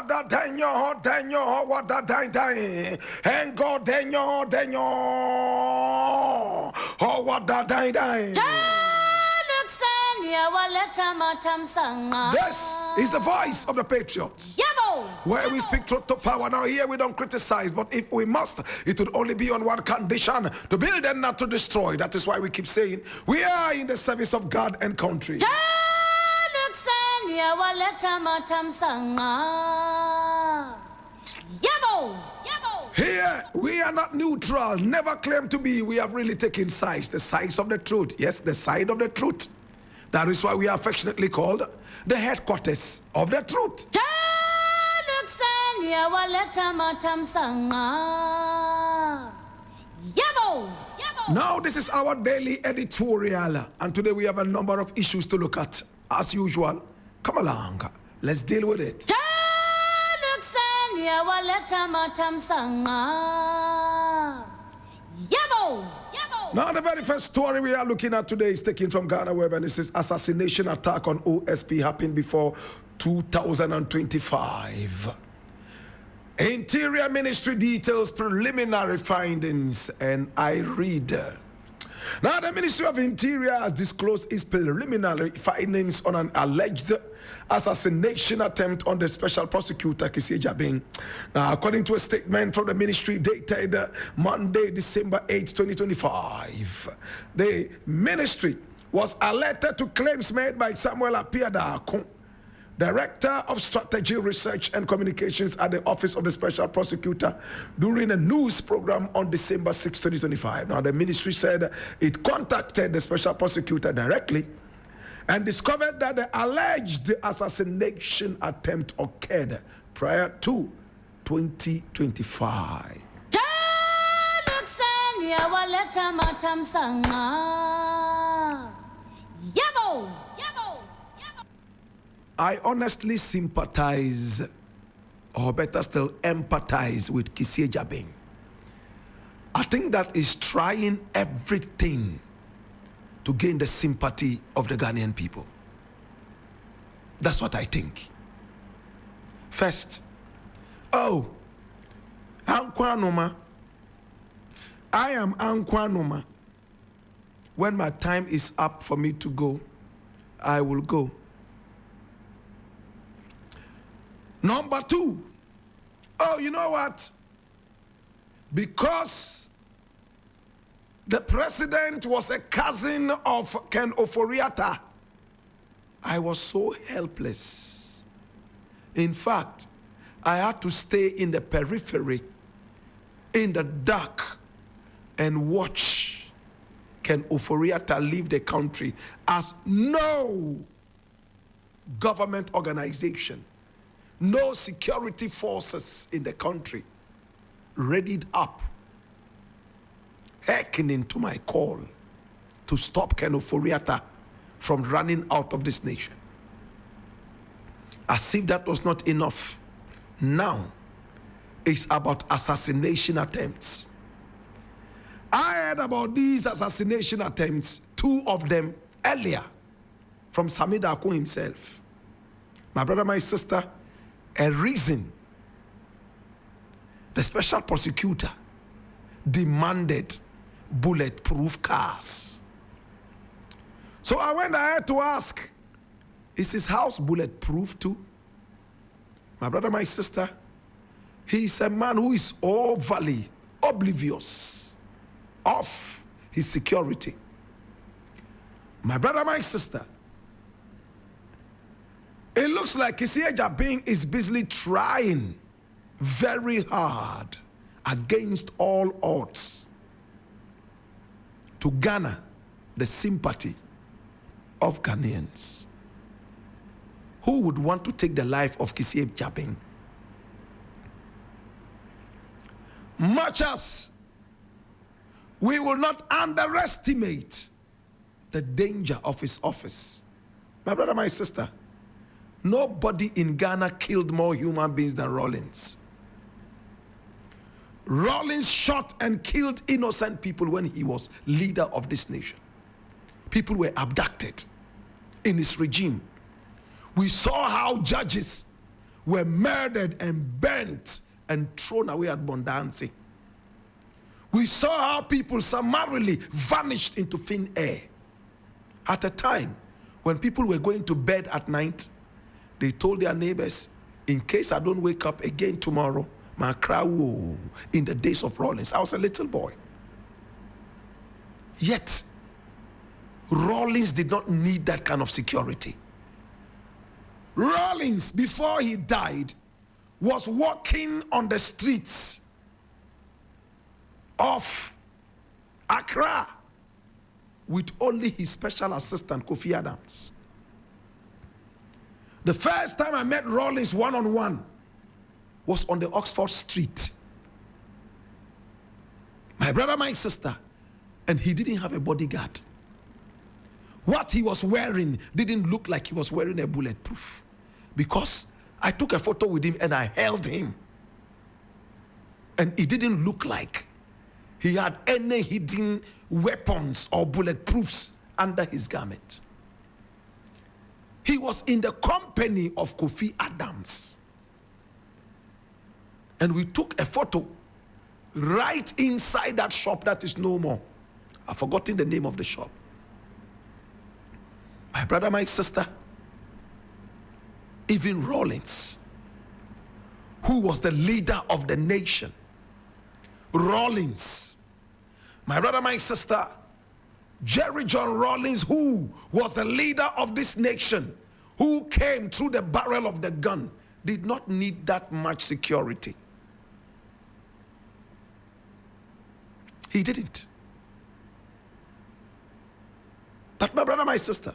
da denyo what da dine and go denyo oh what da dine. This is the voice of the Patriots, where we speak truth to power. Now here we don't criticize, but if we must, it would only be on one condition: to build and not to destroy. That is why we keep saying we are in the service of God and country. Here we are not neutral, never claim to be. We have really taken sides, the sides of the truth. Yes, the side of the truth. That is why we are affectionately called the headquarters of the truth. Now this is our daily editorial, and today we have a number of issues to look at. As usual, come along, let's deal with it. Now the very first story we are looking at today is taken from Ghana Web, and it says assassination attack on OSP happened before 2025. Interior Ministry details preliminary findings, and I read. Now the Ministry of Interior has disclosed its preliminary findings on an alleged assassination attempt on the Special Prosecutor Kissie Jabing. Now, according to a statement from the ministry dated Monday, December 8, 2025, the ministry was alerted to claims made by Samuel Apiada, Director of Strategy, Research and Communications at the Office of the Special Prosecutor, during a news program on December 6, 2025. Now, the ministry said it contacted the Special Prosecutor directly and discovered that the alleged assassination attempt occurred prior to 2025. I honestly sympathize, or better still, empathize with Kissie Jabing. I think that is trying everything to gain the sympathy of the Ghanaian people. That's what I think. First, Ankwanoma. I am Ankwanoma. When my time is up for me to go, I will go. Number two, you know what? Because the president was a cousin of Ken Oforiatta, I was so helpless. In fact, I had to stay in the periphery, in the dark, and watch Ken Oforiatta leave the country as no government organization, no security forces in the country readied up, hearkening to my call to stop Ken Oforiatta from running out of this nation. As if that was not enough, now it's about assassination attempts. I heard about these assassination attempts, two of them earlier, from Samida Ako himself. My brother, my sister, a reason the special prosecutor demanded bulletproof cars. So I went ahead to ask, is his house bulletproof too? My brother, my sister, he is a man who is overly oblivious of his security. My brother, my sister, it looks like Kissie Jabing is busily trying very hard against all odds to garner the sympathy of Ghanaians. Who would want to take the life of Kissie Jabing? Much as we will not underestimate the danger of his office. My brother, my sister, nobody in Ghana killed more human beings than Rawlings. Rawlings shot and killed innocent people when he was leader of this nation. People were abducted in his regime. We saw how judges were murdered and burnt and thrown away at Bondanzi. We saw how people summarily vanished into thin air. At a time when people were going to bed at night, they told their neighbors, in case I don't wake up again tomorrow, my cry will. In the days of Rawlings, I was a little boy. Yet, Rawlings did not need that kind of security. Rawlings, before he died, was walking on the streets of Accra with only his special assistant, Kofi Adams. The first time I met Rawlings one-on-one was on the Oxford Street. My brother, my sister, and he didn't have a bodyguard. What he was wearing didn't look like he was wearing a bulletproof, because I took a photo with him and I held him. And it didn't look like he had any hidden weapons or bulletproofs under his garment. He was in the company of Kofi Adams. And we took a photo right inside that shop that is no more. I've forgotten the name of the shop. My brother, my sister, even Rawlings, who was the leader of the nation, Rawlings, my brother, my sister, Jerry John Rawlings, who was the leader of this nation, who came through the barrel of the gun, did not need that much security. He didn't. But my brother, my sister,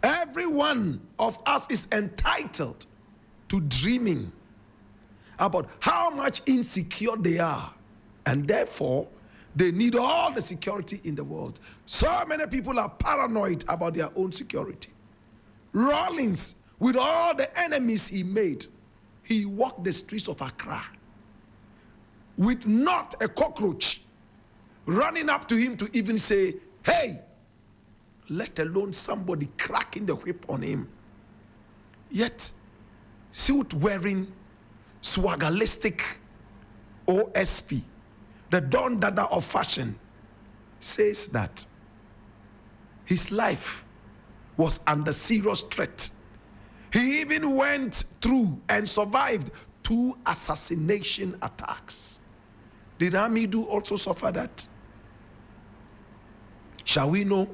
every one of us is entitled to dreaming about how much insecure they are, and therefore they need all the security in the world. So many people are paranoid about their own security. Rawlings, with all the enemies he made, he walked the streets of Accra with not a cockroach running up to him to even say, hey, let alone somebody cracking the whip on him. Yet, suit-wearing, swaggerlistic OSP, the Don Dada of fashion, says that his life was under serious threat. He even went through and survived 2 assassination attacks. Did Hamidu also suffer that? Shall we know?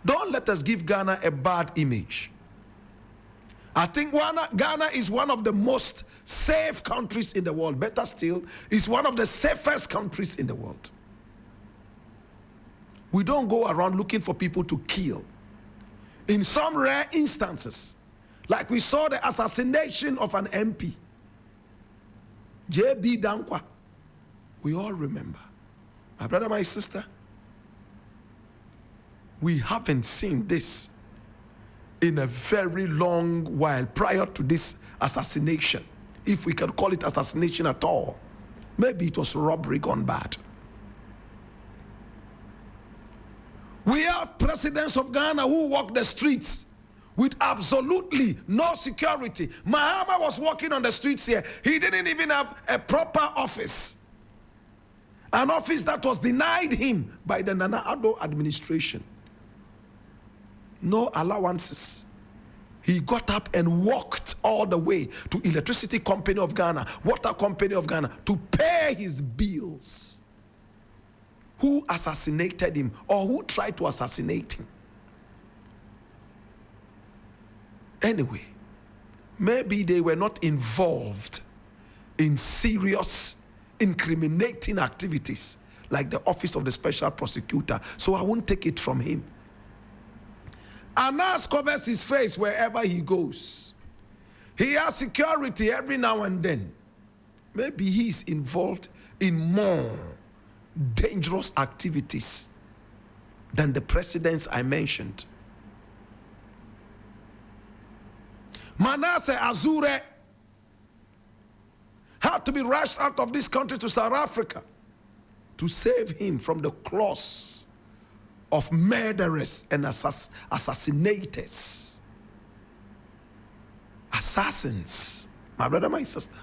Don't let us give Ghana a bad image. I think Ghana is one of the most safe countries in the world. Better still, it's one of the safest countries in the world. We don't go around looking for people to kill. In some rare instances, like we saw the assassination of an MP, J.B. Dankwa, we all remember. My brother, my sister, we haven't seen this in a very long while prior to this assassination, if we can call it assassination at all. Maybe it was robbery gone bad. We have presidents of Ghana who walk the streets with absolutely no security. Mahama was walking on the streets here. He didn't even have a proper office. An office that was denied him by the Nana Addo administration. No allowances. He got up and walked all the way to Electricity Company of Ghana, Water Company of Ghana, to pay his bills. Who assassinated him, or who tried to assassinate him? Anyway, maybe they were not involved in serious incriminating activities like the office of the special prosecutor, so I won't take it from him. Anas covers his face wherever he goes. He has security every now and then. Maybe he is involved in more dangerous activities than the presidents I mentioned. Manasseh Azure had to be rushed out of this country to South Africa to save him from the claws of murderers and assassinators. assassins. My brother, my sister.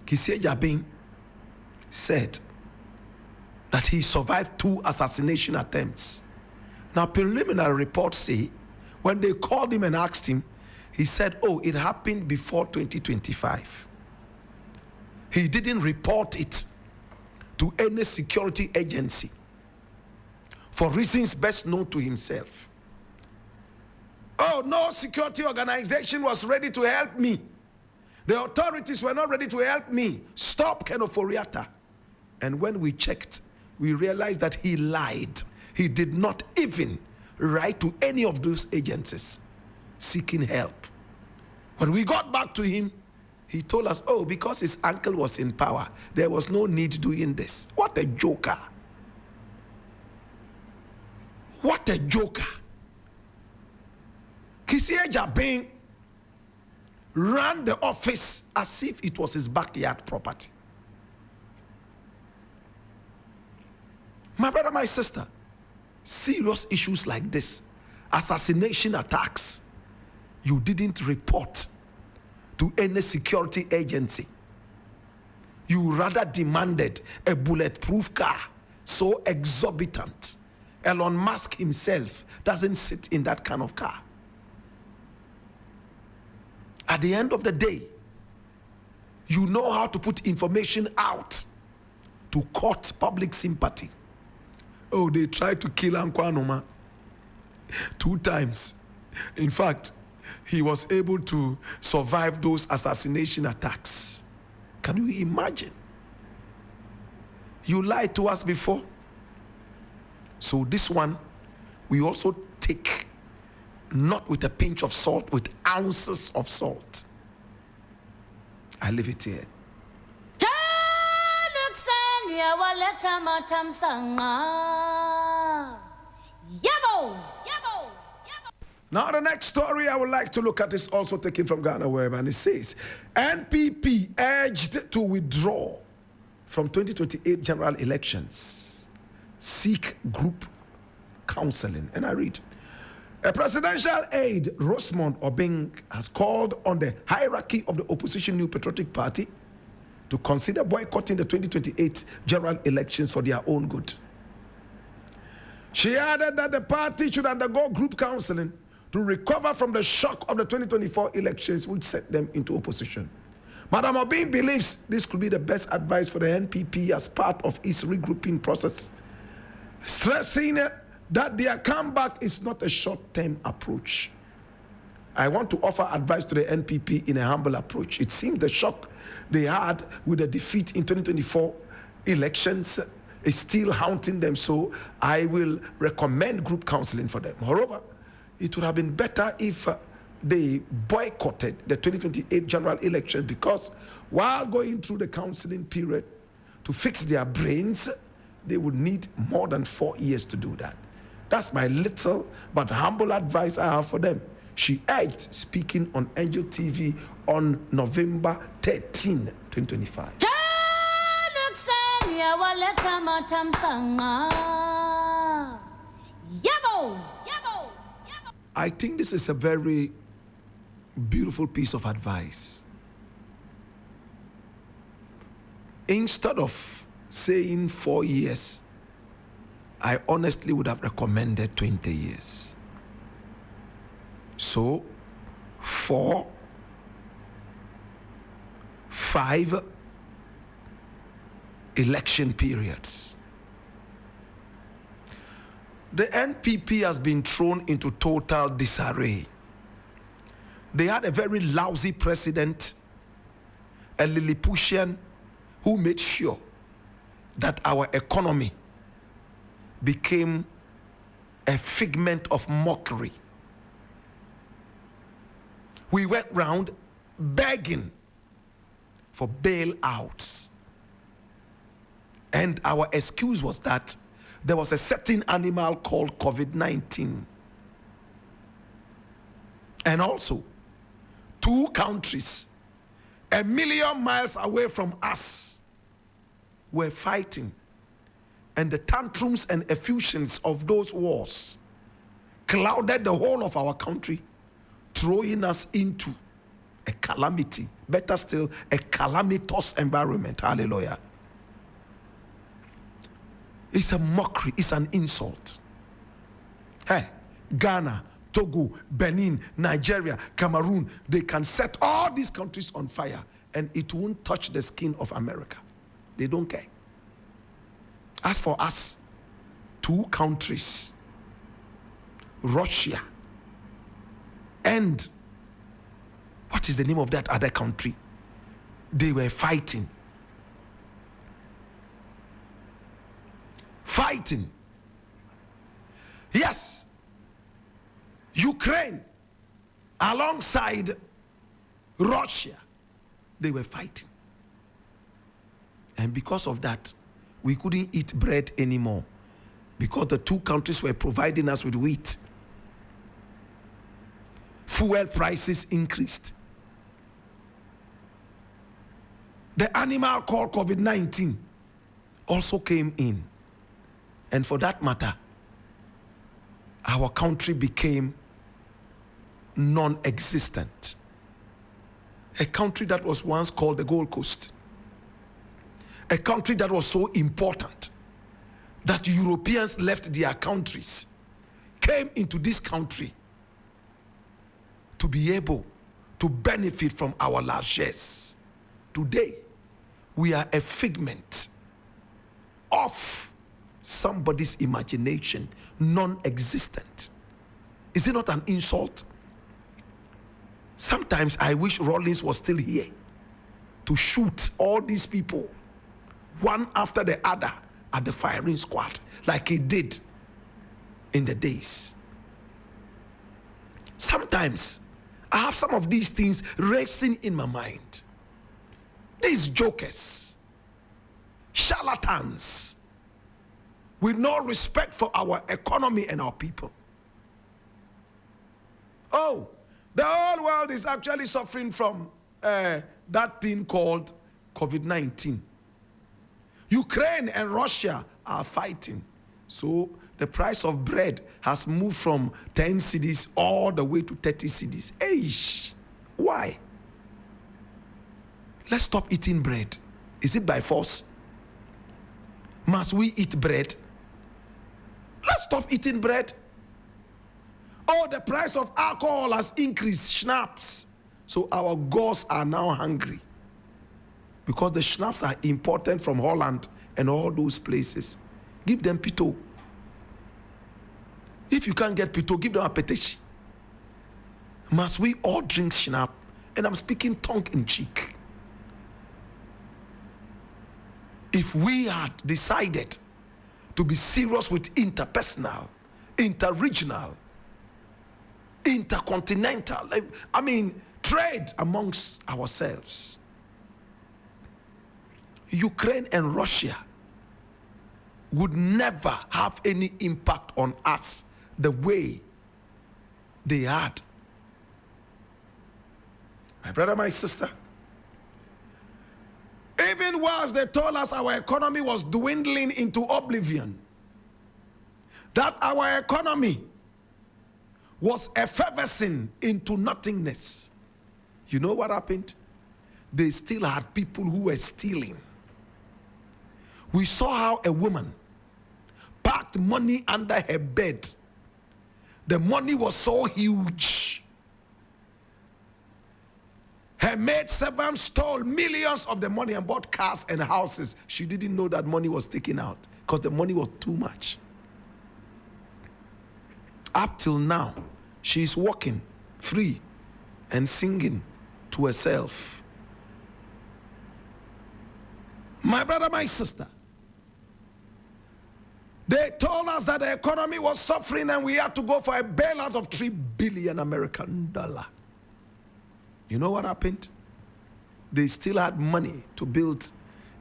Kisie Jabin said that he survived 2 assassination attempts. Now, preliminary reports say when they called him and asked him, he said, oh, it happened before 2025. He didn't report it to any security agency for reasons best known to himself. Oh, no security organization was ready to help me. The authorities were not ready to help me. Stop Kenoforiata. And when we checked, we realized that he lied. He did not even write to any of those agencies seeking help. When we got back to him, he told us, oh, because his uncle was in power, there was no need doing this. What a joker. What a joker. Kisie Jabin ran the office as if it was his backyard property. My brother, my sister, serious issues like this, assassination attacks, you didn't report to any security agency. You rather demanded a bulletproof car so exorbitant. Elon Musk himself doesn't sit in that kind of car. At the end of the day, you know how to put information out to court public sympathy. Oh, they tried to kill Ankwanoma 2 times. In fact, he was able to survive those assassination attacks. Can you imagine? You lied to us before. So this one, we also take not with a pinch of salt, with ounces of salt. I leave it here. Now the next story I would like to look at is also taken from Ghana Web, and it says, NPP urged to withdraw from 2028 general elections, seek group counseling. And I read, a presidential aide, Rosemond Obeng, has called on the hierarchy of the opposition New Patriotic Party to consider boycotting the 2028 general elections for their own good. She added that the party should undergo group counseling to recover from the shock of the 2024 elections, which set them into opposition. Madam Obeng believes this could be the best advice for the NPP as part of its regrouping process, stressing that their comeback is not a short-term approach. I want to offer advice to the NPP in a humble approach. It seems the shock they had with the defeat in 2024 elections is still haunting them, so I will recommend group counseling for them. Moreover, it would have been better if they boycotted the 2028 general elections, because while going through the counseling period to fix their brains, they would need more than 4 years to do that. That's my little but humble advice I have for them. She urged, speaking on Angel TV on November 13, 2025. I think this is a very beautiful piece of advice. Instead of saying 4 years, I honestly would have recommended 20 years. So, 4, 5 election periods. The NPP has been thrown into total disarray. They had a very lousy president, a Lilliputian, who made sure that our economy became a figment of mockery. We went round begging for bailouts. And our excuse was that there was a certain animal called COVID-19. And also, 2 countries 1,000,000 miles away from us were fighting. And the tantrums and effusions of those wars clouded the whole of our country throwing us into a calamity, better still, a calamitous environment. Hallelujah. It's a mockery, it's an insult. Hey, Ghana, Togo, Benin, Nigeria, Cameroon, they can set all these countries on fire and it won't touch the skin of America. They don't care. As for us, 2 countries, Russia and what is the name of that other country? They were fighting. Yes, Ukraine alongside Russia, they were fighting. And because of that, we couldn't eat bread anymore because the 2 countries were providing us with wheat. Fuel prices increased. The animal called COVID-19 also came in. And for that matter, our country became non-existent. A country that was once called the Gold Coast. A country that was so important that Europeans left their countries, came into this country to be able to benefit from our largesse. Today, we are a figment of somebody's imagination, non-existent. Is it not an insult? Sometimes I wish Rawlings was still here to shoot all these people one after the other at the firing squad like he did in the days. Sometimes I have some of these things racing in my mind. These jokers, charlatans, with no respect for our economy and our people. Oh, the whole world is actually suffering from that thing called COVID-19. Ukraine and Russia are fighting. So the price of bread has moved from 10 cedis all the way to 30 cedis. Eish, why? Let's stop eating bread. Is it by force? Must we eat bread? Let's stop eating bread. Oh, the price of alcohol has increased, schnapps. So our gods are now hungry because the schnapps are imported from Holland and all those places. Give them pito. If you can't get pito, give them a petechi. Must we all drink schnapp? And I'm speaking tongue in cheek. If we had decided to be serious with interpersonal, interregional, intercontinental, I mean, trade amongst ourselves, Ukraine and Russia would never have any impact on us the way they had. My brother, my sister, even whilst they told us our economy was dwindling into oblivion, that our economy was effervescing into nothingness, you know what happened? They still had people who were stealing. We saw how a woman packed money under her bed. The money was so huge. Her maid servant stole millions of the money and bought cars and houses. She didn't know that money was taken out because the money was too much. Up till now, she is walking free and singing to herself. My brother, my sister, they told us that the economy was suffering and we had to go for a bailout of $3 billion American dollar. You know what happened? They still had money to build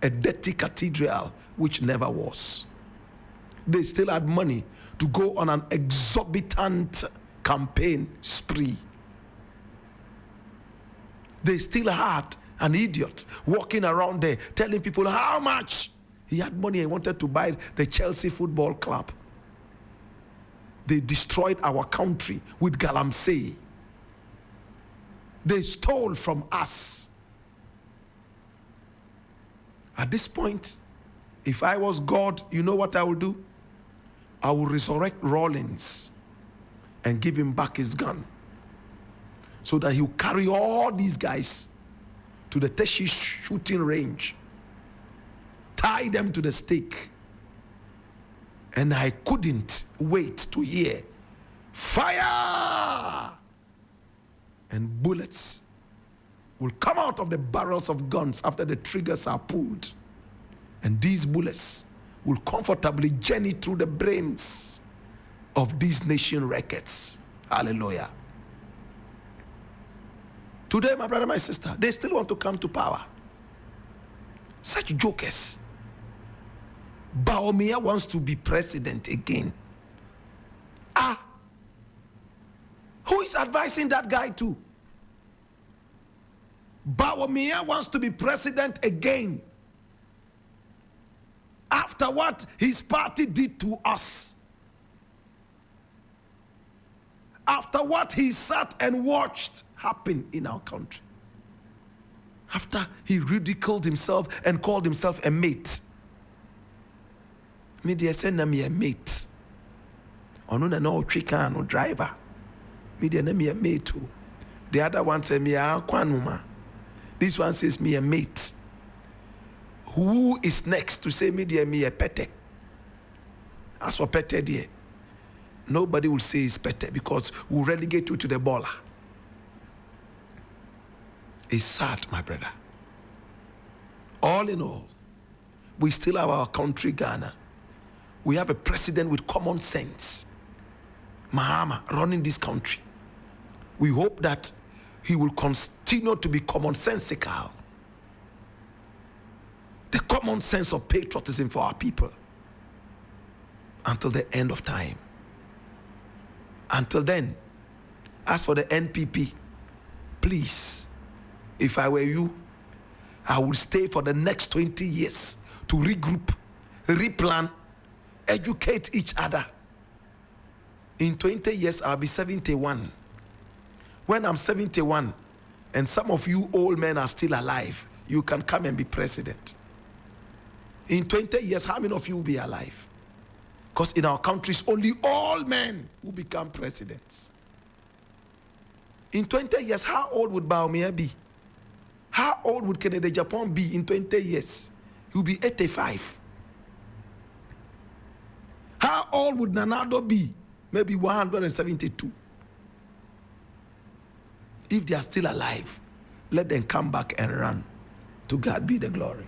a dirty cathedral which never was. They still had money to go on an exorbitant campaign spree. They still had an idiot walking around there telling people how much he had money and wanted to buy the Chelsea Football Club. They destroyed our country with galamsey. they stole from us. At this point, if I was God, you know what I will do? I will resurrect Rawlins and give him back his gun so that he'll carry all these guys to the Teshi shooting range, tie them to the stake. And I couldn't wait to hear fire, and bullets will come out of the barrels of guns after the triggers are pulled. And these bullets will comfortably journey through the brains of these nation records. Hallelujah. Today, my brother, my sister, they still want to come to power. Such jokers. Bawumia wants to be president again. Who is advising that guy too? Bawumia wants to be president again. After what his party did to us. After what he sat and watched happen in our country. After he ridiculed himself and called himself a mate. Media said na me a mate. Ono na no trika no driver. Media na me a mate too. The other one said me a kwanuma. This one says me a mate. Who is next to say media me a pete? As for pete there, nobody will say it's pete because we'll relegate you to the baller. It's sad, my brother. All in all, we still have our country, Ghana. We have a president with common sense. Mahama running this country. We hope that he will continue to be commonsensical. The common sense of patriotism for our people. Until the end of time. Until then, as for the NPP, please, if I were you, I would stay for the next 20 years to regroup, replan, educate each other. In 20 years, I'll be 71. When I'm 71, and some of you old men are still alive, you can come and be president. In 20 years, how many of you will be alive? Because in our countries, only old men will become presidents. In 20 years, how old would Bawumia be? How old would Kennedy Japan be in 20 years? He will be 85. How old would Nanado be? Maybe 172. If they are still alive, let them come back and run. To God be the glory.